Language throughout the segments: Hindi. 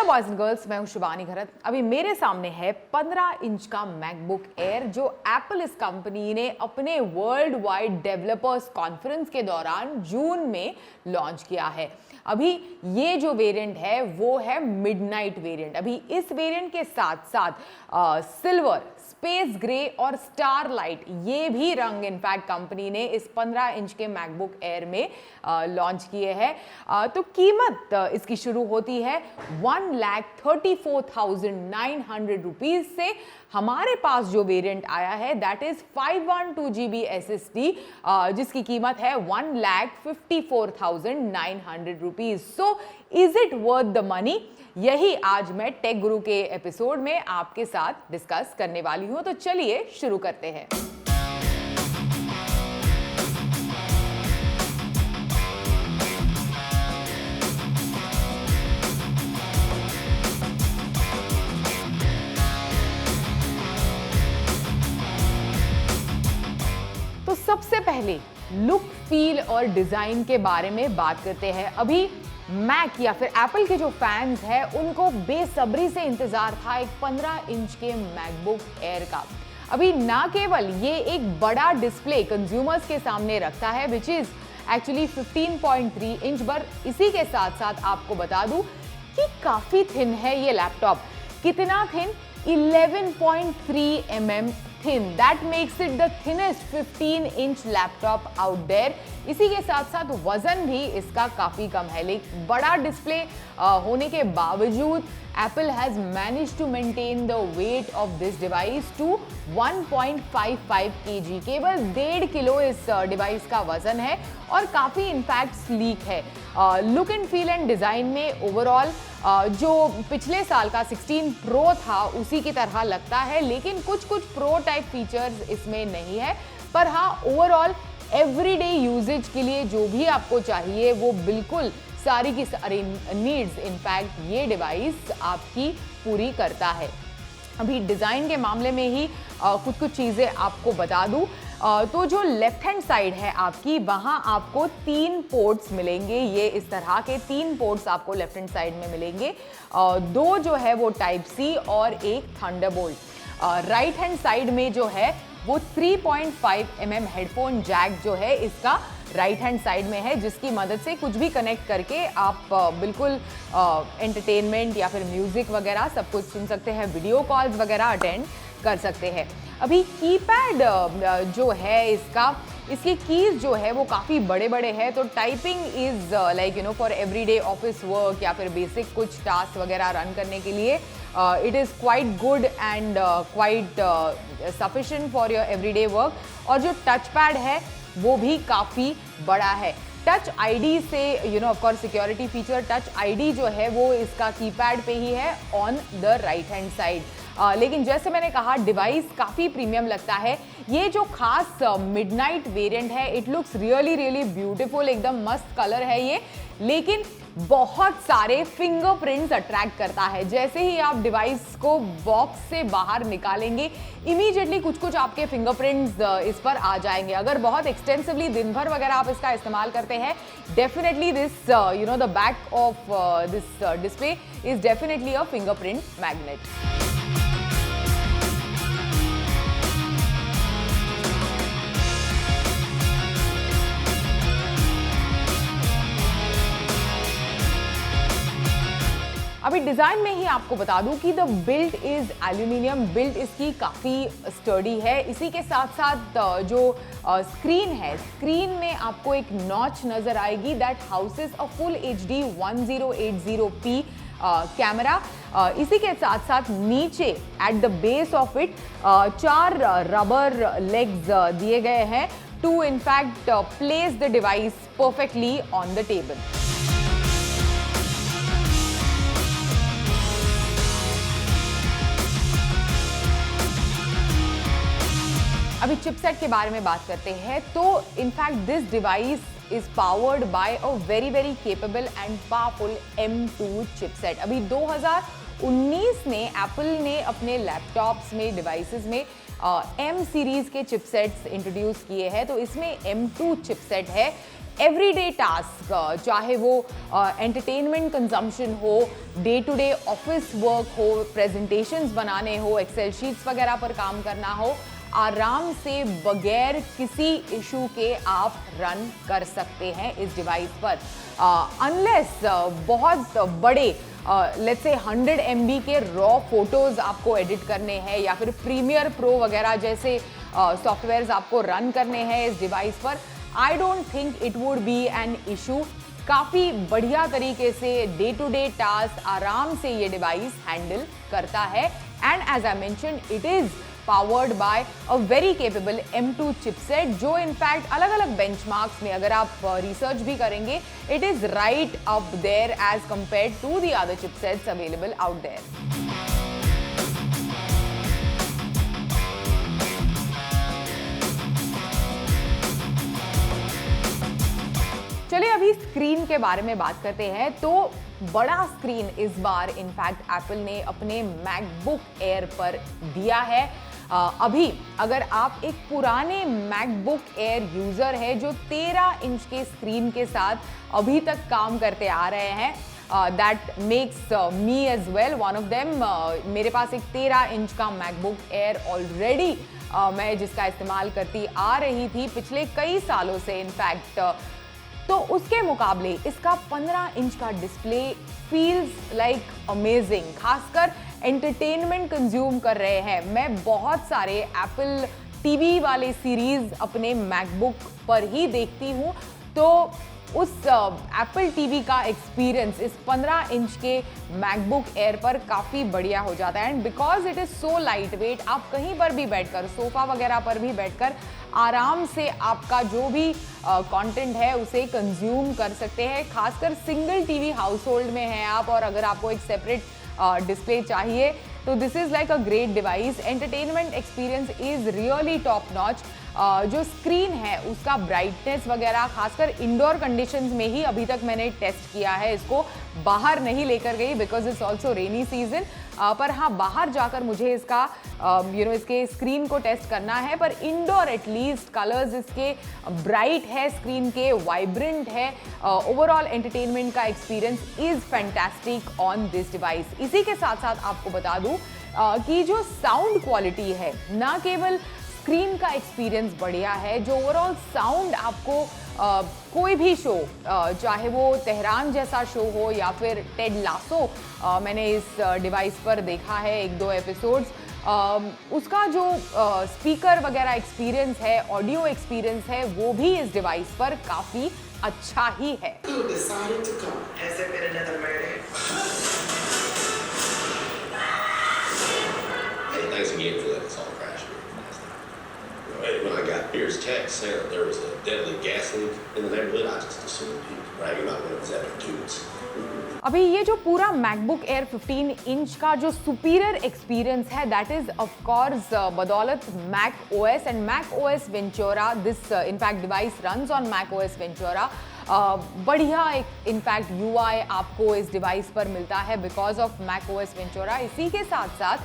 हेलो बॉयज एंड गर्ल्स, मैं हूं शिवानी घरत। अभी मेरे सामने है 15 इंच का मैकबुक एयर जो एप्पल इस कंपनी ने अपने वर्ल्ड वाइड डेवलपर्स कॉन्फ्रेंस के दौरान जून में लॉन्च किया है। अभी ये जो वेरिएंट है वो है मिडनाइट वेरिएंट। अभी इस वेरिएंट के साथ साथ सिल्वर, स्पेस ग्रे और स्टार लाइट ये भी रंग इनफैक्ट कंपनी ने इस 15 इंच के मैकबुक एयर में लॉन्च किए हैं। तो कीमत इसकी शुरू होती है 1,34,900 रुपीज से। हमारे पास जो वेरिएंट आया है दैट इज 512 GB SSD जिसकी कीमत है 1,54,900 rupees. So is it worth the money? यही आज मैं टेक गुरु के एपिसोड में आपके साथ डिस्कस करने वाली हूं। तो चलिए शुरू करते हैं। तो सबसे पहले लुक, फील और डिजाइन के बारे में बात करते हैं। अभी मैक या फिर एप्पल के जो फैंस हैं उनको बेसब्री से इंतजार था एक 15 इंच के मैकबुक एयर का। अभी ना केवल ये एक बड़ा डिस्प्ले कंज्यूमर्स के सामने रखता है विच इज एक्चुअली 15.3 इंच, पर इसी के साथ साथ आपको बता दूं कि काफी थिन है ये लैपटॉप। कितना thin? 11.3 mm thin. That makes it the thinnest 15 inch laptop out there. इसी के साथ साथ वजन भी इसका काफी कम है, लेकिन बड़ा डिस्प्ले होने के बावजूद Apple has managed to maintain the weight of this device to 1.55 kg। केवल 1.5 किलो इस डिवाइस का वजन है और काफी इनफैक्ट स्लीक है। Look and feel and design में ओवरऑल जो पिछले साल का 16 प्रो था उसी की तरह लगता है, लेकिन कुछ प्रो टाइप फीचर्स इसमें नहीं है। पर हाँ, ओवरऑल एवरीडे यूजेज के लिए जो भी आपको चाहिए वो बिल्कुल सारी की सारी नीड्स इनफैक्ट ये डिवाइस आपकी पूरी करता है। अभी डिज़ाइन के मामले में ही कुछ चीज़ें आपको बता दूं तो जो लेफ्ट हैंड साइड है आपकी, वहाँ आपको 3 पोर्ट्स मिलेंगे। ये इस तरह के 3 पोर्ट्स आपको लेफ्ट हैंड साइड में मिलेंगे। 2 जो है वो टाइप सी और एक थंडरबोल्ट। राइट हैंड साइड में जो है वो 3.5 mm हेडफोन जैक जो है इसका राइट हैंड साइड में है, जिसकी मदद से कुछ भी कनेक्ट करके आप बिल्कुल एंटरटेनमेंट या फिर म्यूजिक वगैरह सब कुछ सुन सकते हैं, वीडियो कॉल्स वगैरह अटेंड कर सकते हैं। अभी कीपैड जो है इसकी कीज जो है वो काफ़ी बड़े हैं, तो typing is like for everyday office work या फिर बेसिक कुछ टास्क वगैरह रन करने के लिए it is quite good and quite sufficient for your everyday work. और जो टच पैड है वो भी काफ़ी बड़ा है। टच आईडी से of course security feature touch ID जो है वो इसका कीपैड पे ही है on the right hand side. लेकिन जैसे मैंने कहा डिवाइस काफ़ी प्रीमियम लगता है। ये जो खास मिडनाइट वेरिएंट है इट लुक्स रियली ब्यूटीफुल, एकदम मस्त कलर है ये, लेकिन बहुत सारे फिंगरप्रिंट्स अट्रैक्ट करता है। जैसे ही आप डिवाइस को बॉक्स से बाहर निकालेंगे इमीडिएटली कुछ आपके फिंगरप्रिंट्स इस पर आ जाएंगे। अगर बहुत एक्सटेंसिवली दिन भर वगैरह आप इसका इस्तेमाल करते हैं, definitely this the back of this display is definitely a fingerprint magnet. अभी डिजाइन में ही आपको बता दूं कि the build is aluminium, build इसकी काफी स्टर्डी है। इसी के साथ साथ जो स्क्रीन है, स्क्रीन में आपको एक नॉच नजर आएगी that houses a full HD 1080p camera. इसी के साथ साथ नीचे at the base of it 4 rubber legs दिए गए हैं to in fact place the device perfectly on the table. अभी चिपसेट के बारे में बात करते हैं तो in fact this device is powered by a very capable and powerful M2 chipset. अभी 2019 में एप्पल ने अपने लैपटॉप्स में, डिवाइसेस में M सीरीज के चिपसेट्स इंट्रोड्यूस किए हैं, तो इसमें M2 चिपसेट है। एवरीडे टास्क, चाहे वो एंटरटेनमेंट कंजम्पशन हो, day to day office work हो, प्रेजेंटेशंस बनाने हो, एक्सेल शीट्स वगैरह पर काम करना हो, आराम से बगैर किसी इशू के आप रन कर सकते हैं इस डिवाइस पर। अनलेस बहुत बड़े लेट्स से 100 MB के रॉ फोटोज आपको एडिट करने हैं या फिर प्रीमियर प्रो वगैरह जैसे सॉफ्टवेयर्स आपको रन करने हैं इस डिवाइस पर, I don't think it would be an issue. काफ़ी बढ़िया तरीके से डे टू डे टास्क आराम से ये डिवाइस हैंडल करता है। And as I mention, it is powered by a very capable M2 chipset, जो इनफैक्ट अलग अलग बेंचमार्क्स में अगर आप रिसर्च भी करेंगे, it is right up there as compared to the other chipsets available out there. चलिए अभी स्क्रीन के बारे में बात करते हैं। तो बड़ा स्क्रीन इस बार इनफैक्ट एप्पल ने अपने मैकबुक एयर पर दिया है। अभी अगर आप एक पुराने मैकबुक एयर यूजर है जो 13 इंच के स्क्रीन के साथ अभी तक काम करते आ रहे हैं, that makes me as well one of them. मेरे पास एक 13 इंच का मैकबुक एयर ऑलरेडी मैं जिसका इस्तेमाल करती आ रही थी पिछले कई सालों से इनफैक्ट। तो उसके मुकाबले इसका 15 इंच का डिस्प्ले फील्स लाइक अमेजिंग, खासकर एंटरटेनमेंट कंज्यूम कर रहे हैं। मैं बहुत सारे एप्पल टीवी वाले सीरीज अपने मैकबुक पर ही देखती हूँ, तो उस एप्पल टीवी का एक्सपीरियंस इस 15 इंच के मैकबुक एयर पर काफ़ी बढ़िया हो जाता है। And because it is so light weight, आप कहीं पर भी बैठकर, सोफा वगैरह पर भी बैठकर आराम से आपका जो भी कंटेंट है उसे कंज्यूम कर सकते हैं। खासकर सिंगल टीवी हाउस होल्ड में हैं आप और अगर आपको एक सेपरेट डिस्प्ले चाहिए तो this is like a great device. Entertainment experience is really top notch. जो स्क्रीन है उसका ब्राइटनेस वगैरह, खासकर इंडोर कंडीशंस में ही अभी तक मैंने टेस्ट किया है इसको, बाहर नहीं लेकर गई because it's also rainy season. पर हाँ, बाहर जाकर मुझे इसका इसके स्क्रीन को टेस्ट करना है। पर इंडोर एटलीस्ट कलर्स इसके ब्राइट है, स्क्रीन के वाइब्रेंट है। ओवरऑल एंटरटेनमेंट का experience is fantastic on this device. इसी के साथ साथ आपको बता दूं कि जो साउंड क्वालिटी है, ना केवल स्क्रीन का एक्सपीरियंस बढ़िया है, जो ओवरऑल साउंड आपको कोई भी शो, चाहे वो तेहरान जैसा शो हो या फिर टेड लासो, मैंने इस डिवाइस पर देखा है 1-2 एपिसोड्स, उसका जो स्पीकर वगैरह एक्सपीरियंस है, ऑडियो एक्सपीरियंस है, वो भी इस डिवाइस पर काफ़ी अच्छा ही है। When I got Pierce text saying that there was a deadly gas leak in the neighborhood, I just assumed he was bragging about one of his other dudes. अभी ये जो पूरा मैकबुक एयर 15 इंच का जो सुपीरियर एक्सपीरियंस है, दैट इज ऑफ कोर्स बदौलत Mac OS and Mac OS Ventura. This in fact device runs on Mac OS Ventura. बढ़िया एक इनफैक्ट यूआई आपको इस डिवाइस पर मिलता है because of Mac OS Ventura. इसी के साथ साथ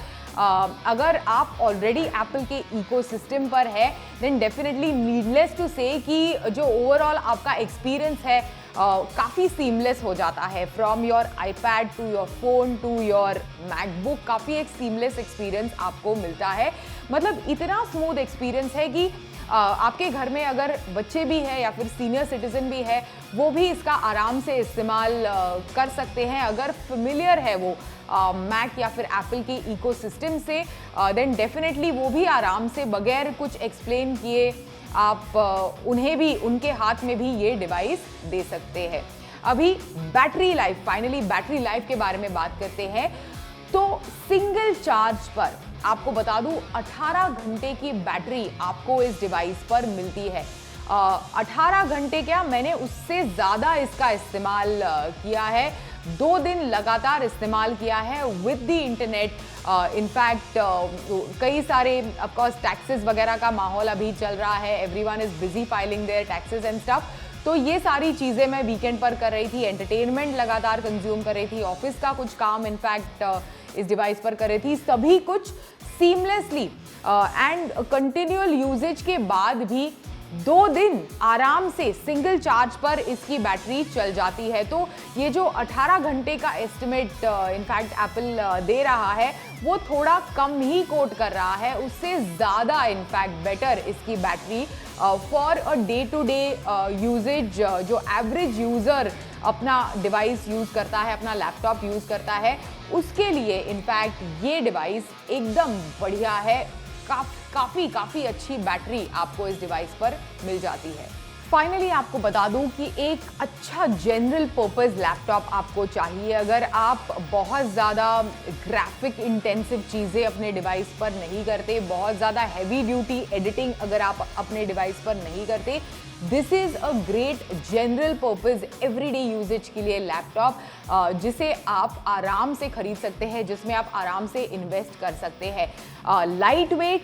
अगर आप ऑलरेडी एप्पल के इकोसिस्टम पर है, देन डेफिनेटली नीडलेस टू से कि जो ओवरऑल आपका एक्सपीरियंस है काफ़ी सीमलेस हो जाता है। From your iPad to your phone to your MacBook, काफ़ी एक सीमलेस एक्सपीरियंस आपको मिलता है। मतलब इतना स्मूथ एक्सपीरियंस है कि आपके घर में अगर बच्चे भी हैं या फिर सीनियर सिटीजन भी है, वो भी इसका आराम से इस्तेमाल कर सकते हैं। अगर फेमिलियर है वो मैक या फिर एप्पल के इकोसिस्टम से, देन डेफिनेटली वो भी आराम से बगैर कुछ एक्सप्लेन किए आप उन्हें भी, उनके हाथ में भी ये डिवाइस दे सकते हैं। अभी battery life, finally battery life के बारे में बात करते हैं। तो सिंगल चार्ज पर आपको बता दूं 18 घंटे की बैटरी आपको इस डिवाइस पर मिलती है। 18 घंटे क्या, मैंने उससे ज़्यादा इसका इस्तेमाल किया है। 2 दिन लगातार इस्तेमाल किया है विद द इंटरनेट। इनफैक्ट कई सारे ऑफकोर्स टैक्सेस वगैरह का माहौल अभी चल रहा है, everyone is busy filing their taxes and stuff. तो ये सारी चीज़ें मैं वीकेंड पर कर रही थी, एंटरटेनमेंट लगातार कंज्यूम कर रही थी, ऑफिस का कुछ काम इनफैक्ट इस डिवाइस पर कर रही थी, सभी कुछ सीमलेसली एंड कंटिन्यूअल यूजेज के बाद भी 2 दिन आराम से सिंगल चार्ज पर इसकी बैटरी चल जाती है। तो ये जो 18 घंटे का एस्टिमेट इनफैक्ट एप्पल दे रहा है वो थोड़ा कम ही कोट कर रहा है, उससे ज़्यादा इनफैक्ट बेटर इसकी battery for a day to day usage, जो एवरेज यूज़र अपना डिवाइस यूज़ करता है, अपना लैपटॉप यूज़ करता है, उसके लिए इनफैक्ट ये डिवाइस एकदम बढ़िया है। काफ़ी अच्छी बैटरी आपको इस डिवाइस पर मिल जाती है। फाइनली आपको बता दूं कि एक अच्छा जनरल पर्पस लैपटॉप आपको चाहिए अगर आप बहुत ज़्यादा ग्राफिक इंटेंसिव चीज़ें अपने डिवाइस पर नहीं करते, बहुत ज़्यादा हैवी ड्यूटी एडिटिंग अगर आप अपने डिवाइस पर नहीं करते, this is a great general purpose everyday usage के लिए लैपटॉप जिसे आप आराम से खरीद सकते हैं, जिसमें आप आराम से इन्वेस्ट कर सकते हैं। लाइट वेट,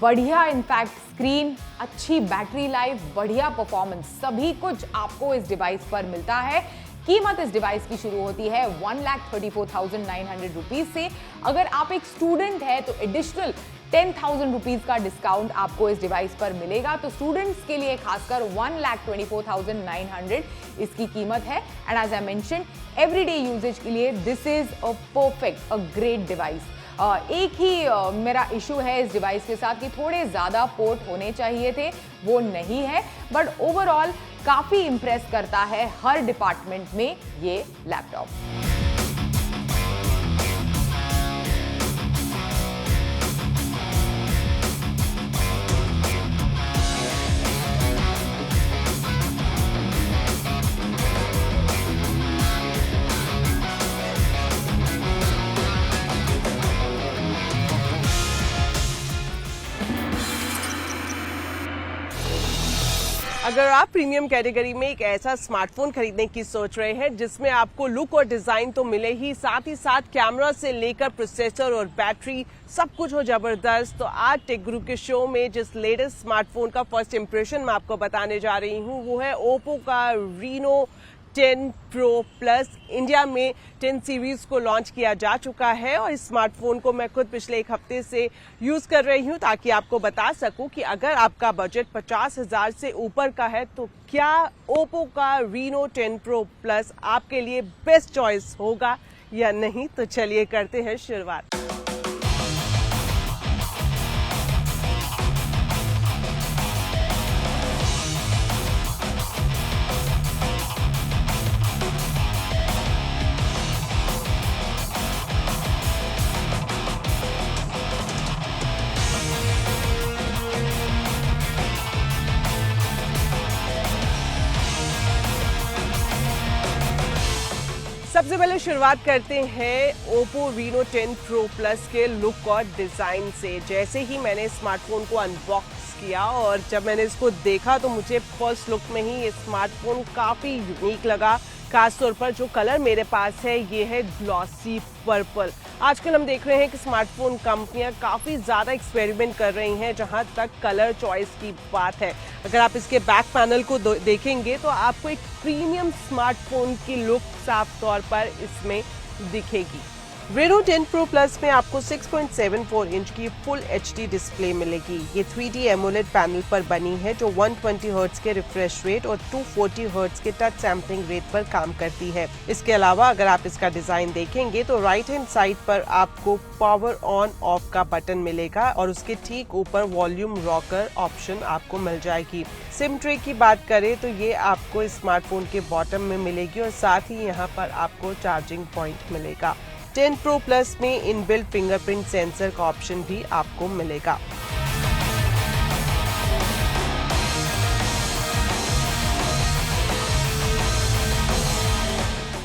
बढ़िया इनफैक्ट स्क्रीन, अच्छी बैटरी लाइफ, बढ़िया परफॉर्मेंस, सभी कुछ आपको इस डिवाइस पर मिलता है। कीमत इस डिवाइस की शुरू होती है 1,34,900 रुपीज से। अगर आप एक स्टूडेंट है तो एडिशनल 10,000 रुपीज का डिस्काउंट आपको इस डिवाइस पर मिलेगा। तो स्टूडेंट्स के लिए खासकर 1,24,900 इसकी कीमत है। And as I mention, everyday usage के लिए this is a perfect, a great device. एक ही मेरा इशू है इस डिवाइस के साथ कि थोड़े ज़्यादा पोर्ट होने चाहिए थे, वो नहीं है, बट ओवरऑल काफ़ी इम्प्रेस करता है हर डिपार्टमेंट में ये लैपटॉप। अगर आप प्रीमियम कैटेगरी में एक ऐसा स्मार्टफोन खरीदने की सोच रहे हैं जिसमें आपको लुक और डिजाइन तो मिले ही, साथ ही साथ कैमरा से लेकर प्रोसेसर और बैटरी सब कुछ हो जबरदस्त, तो आज टेक गुरु के शो में जिस लेटेस्ट स्मार्टफोन का फर्स्ट इंप्रेशन मैं आपको बताने जा रही हूँ वो है ओप्पो का Reno 10 Pro Plus। इंडिया में 10 सीरीज को लॉन्च किया जा चुका है और इस स्मार्टफोन को मैं खुद पिछले एक हफ्ते से यूज कर रही हूं ताकि आपको बता सकूं कि अगर आपका बजट 50,000 से ऊपर का है तो क्या ओप्पो का Reno 10 Pro Plus आपके लिए बेस्ट चॉइस होगा या नहीं। तो चलिए करते हैं शुरुआत। सबसे पहले शुरुआत करते हैं ओप्पो Reno 10 Pro Plus के लुक और डिज़ाइन से। जैसे ही मैंने स्मार्टफोन को अनबॉक्स किया और जब मैंने इसको देखा तो मुझे फर्स्ट लुक में ही ये स्मार्टफोन काफ़ी यूनिक लगा। खासतौर पर जो कलर मेरे पास है ये है ग्लॉसी पर्पल। आजकल हम देख रहे हैं कि स्मार्टफोन कंपनियां काफ़ी ज़्यादा एक्सपेरिमेंट कर रही हैं जहां तक कलर चॉइस की बात है। अगर आप इसके बैक पैनल को देखेंगे तो आपको एक प्रीमियम स्मार्टफोन की लुक साफ तौर पर इसमें दिखेगी। Reno 10 Pro Plus में आपको 6.74 इंच की फुल HD डिस्प्ले मिलेगी। ये 3D एमोलेड पैनल पर बनी है जो 120 हर्ट्ज के रिफ्रेश रेट और 240 हर्ट्ज के टच सैम्पलिंग रेट पर काम करती है। इसके अलावा अगर आप इसका डिजाइन देखेंगे तो राइट हैंड साइड पर आपको पावर ऑन ऑफ का बटन मिलेगा और उसके ठीक ऊपर वॉल्यूम रॉकर ऑप्शन आपको मिल जाएगी। सिम ट्रे की बात करें तो ये आपको इस स्मार्टफोन के बॉटम में मिलेगी और साथ ही यहाँ पर आपको चार्जिंग पॉइंट मिलेगा। 10 Pro Plus में इनबिल्ट फिंगरप्रिंट सेंसर का ऑप्शन भी आपको मिलेगा।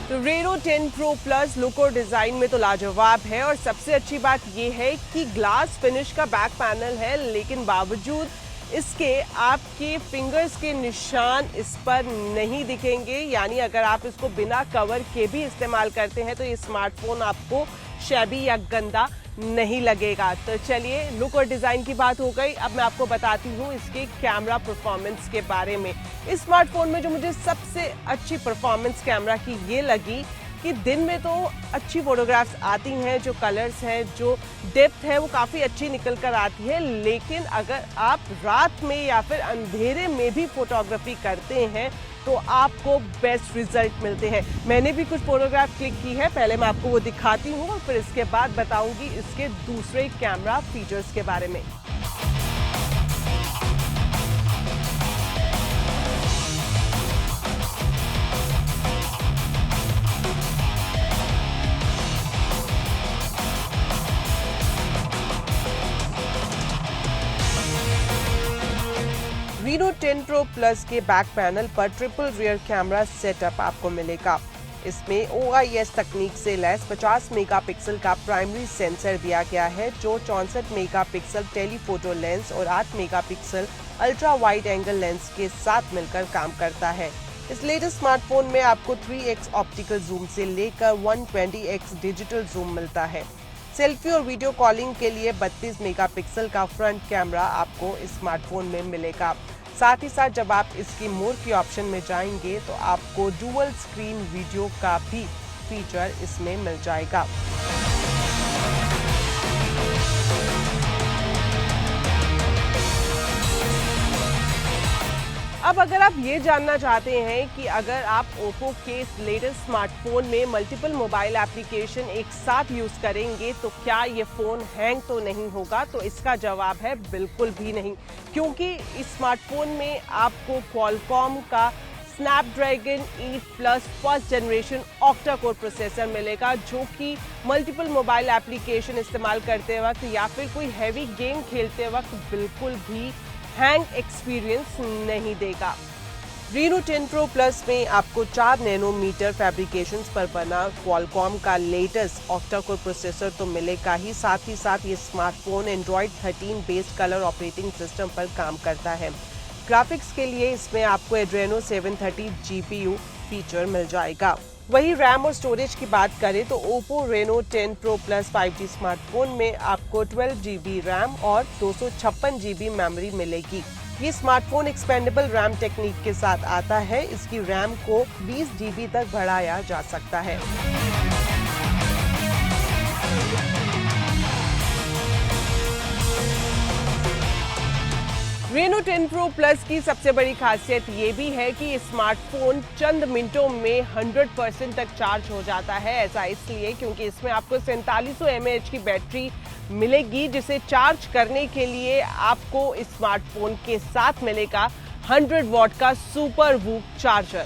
तो Reno 10 Pro Plus लुक और डिजाइन में तो लाजवाब है और सबसे अच्छी बात यह है कि ग्लास फिनिश का बैक पैनल है, लेकिन बावजूद इसके आपके फिंगर्स के निशान इस पर नहीं दिखेंगे। यानी अगर आप इसको बिना कवर के भी इस्तेमाल करते हैं तो ये स्मार्टफोन आपको शैबी या गंदा नहीं लगेगा। तो चलिए लुक और डिज़ाइन की बात हो गई, अब मैं आपको बताती हूँ इसके कैमरा परफॉर्मेंस के बारे में। इस स्मार्टफोन में जो मुझे सबसे अच्छी परफॉर्मेंस कैमरा की ये लगी कि दिन में तो अच्छी फोटोग्राफ्स आती हैं, जो कलर्स हैं, जो डेप्थ है वो काफ़ी अच्छी निकल कर आती है, लेकिन अगर आप रात में या फिर अंधेरे में भी फोटोग्राफी करते हैं तो आपको बेस्ट रिजल्ट मिलते हैं। मैंने भी कुछ फोटोग्राफ क्लिक की है, पहले मैं आपको वो दिखाती हूँ और फिर इसके बाद बताऊंगी इसके दूसरे कैमरा फीचर्स के बारे में। Reno 10 Pro Plus के बैक पैनल पर ट्रिपल रियर कैमरा सेटअप आपको मिलेगा। इसमें OIS तकनीक से लैस 50 मेगापिक्सल का प्राइमरी सेंसर दिया गया है, जो 64 मेगापिक्सल टेलीफोटो लेंस और 8 megapixel ultra wide angle lens के साथ मिलकर काम करता है। इस लेटेस्ट स्मार्टफोन में आपको 3x ऑप्टिकल जूम से लेकर 120x डिजिटल जूम मिलता है। सेल्फी और वीडियो कॉलिंग के लिए 32 मेगापिक्सल का फ्रंट कैमरा आपको इस स्मार्टफोन में मिलेगा। साथ ही साथ जब आप इसकी मोर की ऑप्शन में जाएंगे तो आपको डुअल स्क्रीन वीडियो का भी फीचर इसमें मिल जाएगा। अब अगर आप ये जानना चाहते हैं कि अगर आप Oppo के लेटेस्ट स्मार्टफोन में मल्टीपल मोबाइल एप्लीकेशन एक साथ यूज करेंगे तो क्या ये फोन हैंग तो नहीं होगा, तो इसका जवाब है बिल्कुल भी नहीं, क्योंकि इस स्मार्टफोन में आपको Qualcomm का Snapdragon 8 plus first generation octa core processor मिलेगा, जो कि मल्टीपल मोबाइल एप्लीकेशन इस्तेमाल करते वक्त या फिर कोई हैवी गेम खेलते वक्त बिल्कुल भी हैंग एक्सपीरियंस नहीं देगा। Reno 10 Pro Plus में आपको 4 नैनोमीटर फैब्रिकेशंस पर बना Qualcomm का लेटेस्ट ऑक्टा कोर प्रोसेसर तो मिलेगा ही, साथ ये smartphone Android 13 based colour operating system पर काम करता है। ग्राफिक्स के लिए इसमें आपको Adreno 730 GPU फीचर मिल जाएगा। वही रैम और स्टोरेज की बात करें तो Oppo Reno 10 Pro Plus 5G smartphone में आपको 12 GB रैम और 256 GB मेमोरी मिलेगी। ये स्मार्टफोन एक्सपेंडेबल रैम टेक्निक के साथ आता है। इसकी रैम को 20 GB तक बढ़ाया जा सकता है। Reno 10 Pro Plus की सबसे बड़ी खासियत ये भी है कि स्मार्टफोन चंद मिनटों में 100% तक चार्ज हो जाता है। ऐसा इसलिए क्योंकि इसमें आपको 4700 mAh की बैटरी मिलेगी, जिसे चार्ज करने के लिए आपको इस स्मार्टफोन के साथ मिलेगा 100 वॉट का super VOOC charger.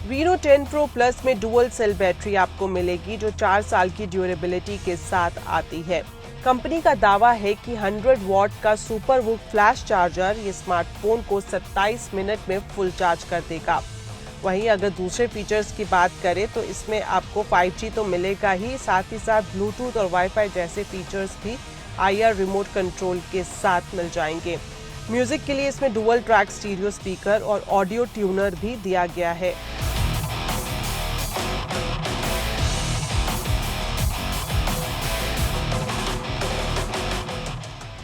Reno 10 Pro Plus में डुअल सेल बैटरी आपको मिलेगी, जो 4 साल की ड्यूरेबिलिटी के साथ आती है। कंपनी का दावा है कि 100 वॉट का सुपर वूक फ्लैश चार्जर ये स्मार्टफोन को 27 मिनट में फुल चार्ज कर देगा। वहीं अगर दूसरे फीचर्स की बात करें तो इसमें आपको 5G तो मिलेगा ही, साथ ब्लूटूथ और वाईफाई जैसे फीचर्स भी IR रिमोट कंट्रोल के साथ मिल जाएंगे। म्यूजिक के लिए इसमें डुअल ट्रैक स्टीरियो स्पीकर और ऑडियो ट्यूनर भी दिया गया है।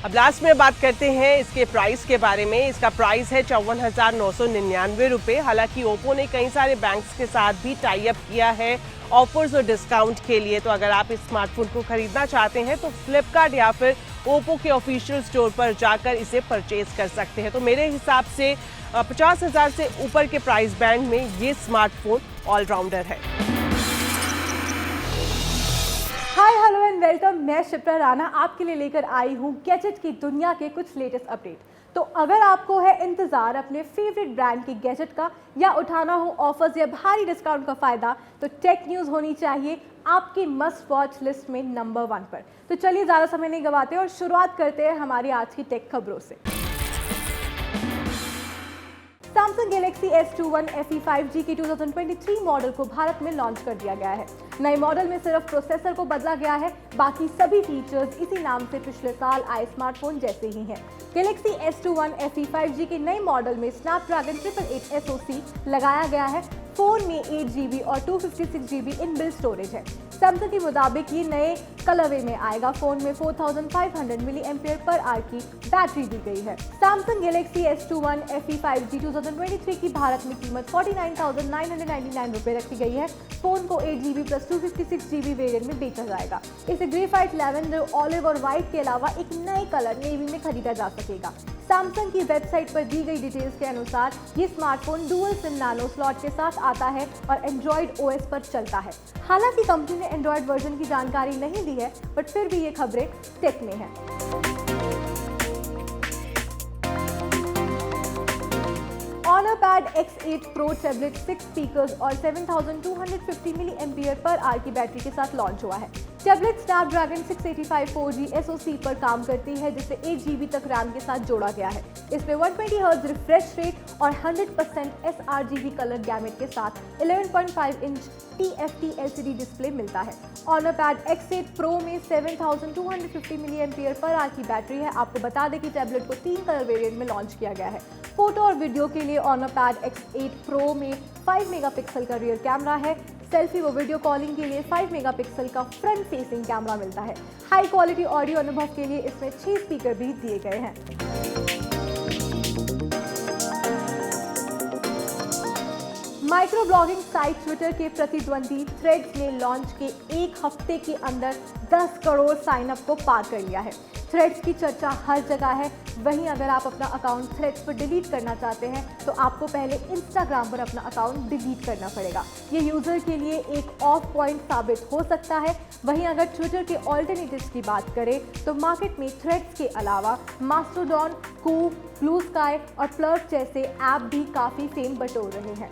अब लास्ट में बात करते हैं इसके प्राइस के बारे में। इसका प्राइस है 54,999 रुपये। हालांकि ओप्पो ने कई सारे बैंक्स के साथ भी टाई अप किया है ऑफर्स और डिस्काउंट के लिए, तो अगर आप इस स्मार्टफोन को खरीदना चाहते हैं तो फ्लिपकार्ट या फिर ओप्पो के ऑफिशियल स्टोर पर जाकर इसे परचेज कर सकते हैं। तो मेरे हिसाब से 50,000 से ऊपर के प्राइस बैंड में ये स्मार्टफोन ऑलराउंडर है। हाय हेलो एंड वेलकम, मैं शिप्रा राणा आपके लिए लेकर आई हूँ गैजेट की दुनिया के कुछ लेटेस्ट अपडेट। तो अगर आपको है इंतज़ार अपने फेवरेट ब्रांड की गैजेट का या उठाना हो ऑफर्स या भारी डिस्काउंट का फ़ायदा, तो टेक न्यूज़ होनी चाहिए आपकी मस्ट वॉच लिस्ट में नंबर 1 पर। तो चलिए ज़्यादा समय नहीं गवाते और शुरुआत करते हैं हमारी आज की टेक खबरों से। Samsung Galaxy S21 FE 5G की 2023 मॉडल को भारत में लॉन्च कर दिया गया है। नए मॉडल में सिर्फ प्रोसेसर को बदला गया है, बाकी सभी फीचर्स इसी नाम से पिछले साल आए स्मार्टफोन जैसे ही हैं। Galaxy S21 FE 5G के नए मॉडल में स्नैपड्रैगन 888 SoC लगाया गया है। फोन में 8GB और 256GB इनबिल्ट स्टोरेज है। सैमसंग के मुताबिक ये नए कलरवे में आएगा। फोन में 4500 mAh की बैटरी दी गई है। Samsung Galaxy S21 FE 5G 2023 की भारत में कीमत 49,999 रुपये रखी गई है। फोन को 8GB प्लस 256GB वेरिएंट में बेचा जाएगा। इसे ग्रेफाइट, लैवेंडर, ऑलिव और व्हाइट के अलावा एक नए कलर नेवी में खरीदा जा सकेगा। सैमसंग की वेबसाइट पर दी गई डिटेल्स के अनुसार ये smartphone dual SIM nano slot के साथ आता है और एंड्रॉइड OS पर चलता है। हालांकि कंपनी ने एंड्रॉइड वर्जन की जानकारी नहीं दी है, बट फिर भी ये खबरें टेक में हैं। HonorPad X8 Pro tablet 6 speakers और 7250 mAh की बैटरी के साथ लॉन्च हुआ है। टैबलेट स्नैपड्रैगन 685 4G SoC पर काम करती है, जिसे 8GB तक रैम के साथ जोड़ा गया है। इसमें 120 Hz रिफ्रेश रेट और 100% sRGB कलर गैमेट के साथ 11.5 इंच TFT LCD डिस्प्ले मिलता है। HonorPad X8 Pro में 7250 mAh की बैटरी है। आपको बता दें कि टैबलेट को 3 कलर वेरिएंट में लॉन्च किया गया है। फोटो और वीडियो के लिए HonorPad X8 Pro में 5 मेगापिक्सल का रियर कैमरा है। सेल्फी व वीडियो कॉलिंग के लिए 5 मेगापिक्सल का फ्रंट फेसिंग कैमरा मिलता है। हाई क्वालिटी ऑडियो अनुभव के लिए इसमें 6 स्पीकर भी दिए गए हैं। माइक्रो ब्लॉगिंग साइट ट्विटर के प्रतिद्वंदी थ्रेड्स ने लॉन्च के एक हफ्ते के अंदर 10 करोड़ साइनअप को पार कर लिया है। थ्रेड्स की चर्चा हर जगह है। वहीं अगर आप अपना अकाउंट थ्रेड्स पर डिलीट करना चाहते हैं तो आपको पहले इंस्टाग्राम पर अपना अकाउंट डिलीट करना पड़ेगा। ये यूजर के लिए एक ऑफ पॉइंट साबित हो सकता है। वहीं अगर ट्विटर के ऑल्टरनेटिव्स की बात करें तो मार्केट में थ्रेड्स के अलावा मास्टरडॉन, कूप, ब्लू स्काई और प्लर्क जैसे ऐप भी काफ़ी फेम बटोर रहे हैं।